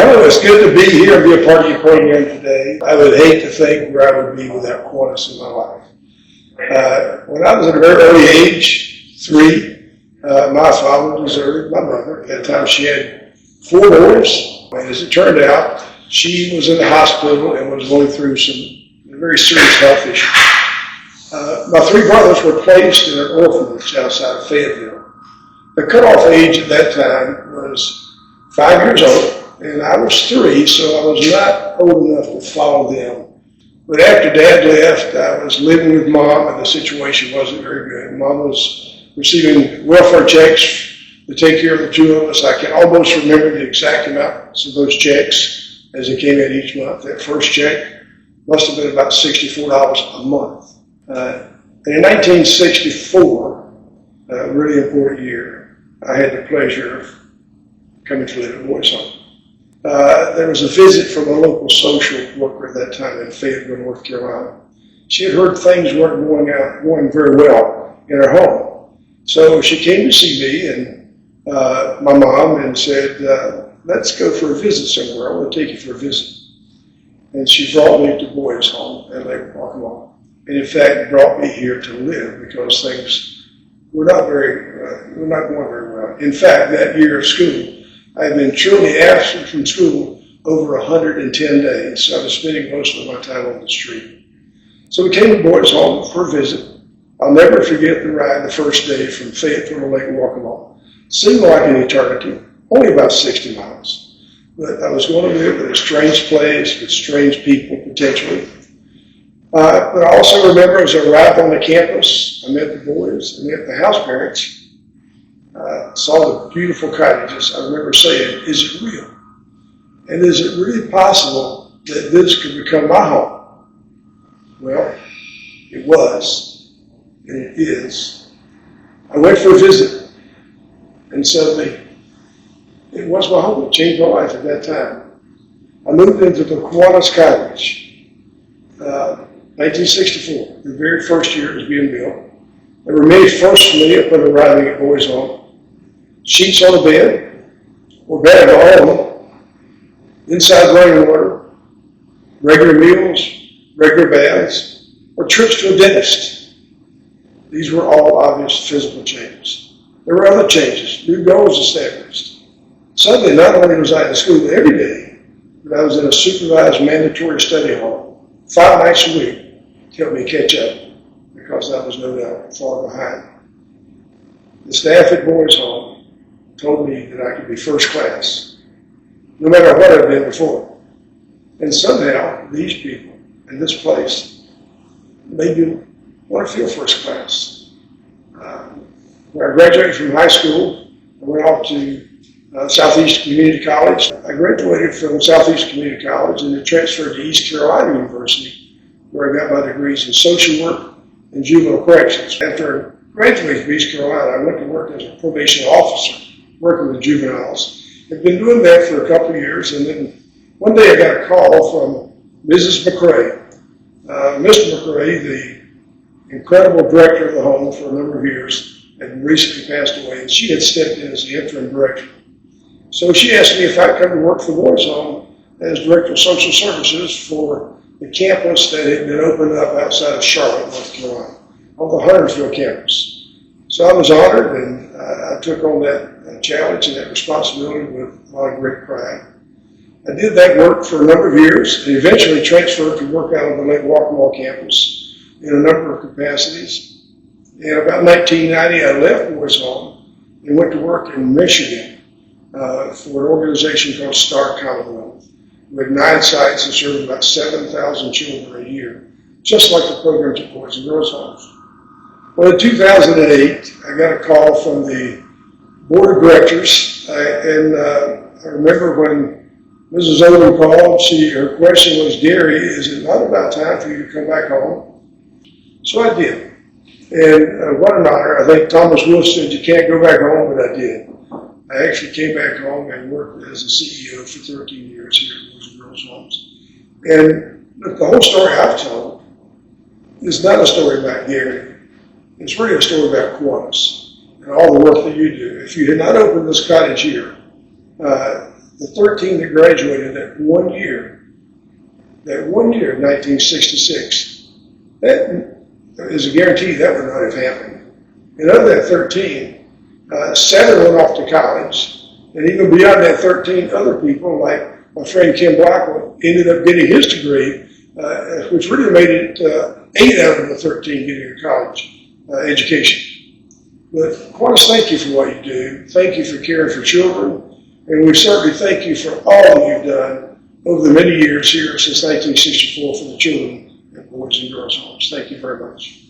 Well, it's good to be here and be a part of your program today. I would hate to think where I would be without Kiwanis in my life. When I was at a very early age, 3, my father deserted my mother. At that time, she had 4 boys. And as it turned out, she was in the hospital and was going through some very serious health issues. My 3 brothers were placed in an orphanage outside of Fayetteville. The cutoff age at that time was 5 years old. And I was 3, so I was not old enough to follow them. But after Dad left, I was living with Mom, and the situation wasn't very good. Mom was receiving welfare checks to take care of the 2 of us. I can almost remember the exact amounts of those checks as they came in each month. That first check must have been about $64 a month. And in 1964, a really important year, I had the pleasure of coming to live at Boys Home. There was a visit from a local social worker at that time in Fayetteville, North Carolina. She had heard things weren't going very well in her home. So she came to see me and my mom and said, let's go for a visit somewhere. I want to take you for a visit. And she brought me to Boys Home at Lake Waccamaw. And in fact, brought me here to live because things were not going very well. In fact, that year of school, I had been truly absent from school over 110 days, so I was spending most of my time on the street. So we came to Boys Home for a visit. I'll never forget the ride the first day from Fayetteville to Lake Waccamaw. It seemed like an eternity, only about 60 miles. But I was going to live in a strange place with strange people, potentially. But I also remember as I arrived on the campus, I met the boys, I met the house parents. Saw the beautiful cottages. I remember saying, is it real? And is it really possible that this could become my home? Well, it was, and it is. I went for a visit, and suddenly, it was my home. It changed my life at that time. I moved into the Kiwanis Cottage, 1964, the very first year it was being built. There were many firsts for me upon arriving at Boys Home. Sheets on the bed, or bed at all, inside running water, regular meals, regular baths, or trips to a dentist. These were all obvious physical changes. There were other changes, new goals established. Suddenly, not only was I in school every day, but I was in a supervised mandatory study hall 5 nights a week to help me catch up, because I was no doubt far behind. The staff at Boys Home told me that I could be first class, no matter what I'd been before. And somehow, these people in this place made me want to feel first class. When I graduated from high school, I went off to Southeast Community College. I graduated from Southeast Community College and then transferred to East Carolina University, where I got my degrees in social work and juvenile corrections. After I graduated from East Carolina, I went to work as a probation officer, working with juveniles. I've been doing that for a couple of years, and then one day I got a call from Mrs. McRae. Mr. McRae, the incredible director of the home for a number of years, had recently passed away, and she had stepped in as the interim director. So she asked me if I'd come to work for Boys Home as director of social services for the campus that had been opened up outside of Charlotte, North Carolina, on the Huntersville campus. So I was honored, and I took on that challenge and that responsibility with a lot of great pride. I did that work for a number of years and eventually transferred to work out of the Lake Waccamaw campus in a number of capacities. In about 1990, I left Boys Home and went to work in Michigan for an organization called Star Commonwealth. We had 9 sites and served about 7,000 children a year, just like the programs at Boys and Girls Homes. Well, in 2008, I got a call from the board of directors, and I remember when Mrs. Owen called, her question was, Gary, is it not about time for you to come back home? So I did. And what an honor. I think Thomas Wolfe said you can't go back home, but I did. I actually came back home and worked as a CEO for 13 years here at Boys and Girls Homes. And look, the whole story I've told is not a story about Gary. It's really a story about Kiwanis and all the work that you do. If you had not opened this cottage here, the 13 that graduated that one year in 1966, that is a guarantee that would not have happened. And of that 13, 7 went off to college, and even beyond that 13, other people like my friend Kim Blackwell ended up getting his degree, which really made it 8 out of the 13 getting a college education. But Kiwanis, thank you for what you do. Thank you for caring for children. And we certainly thank you for all that you've done over the many years here since 1964 for the children at Boys and Girls Homes. Thank you very much.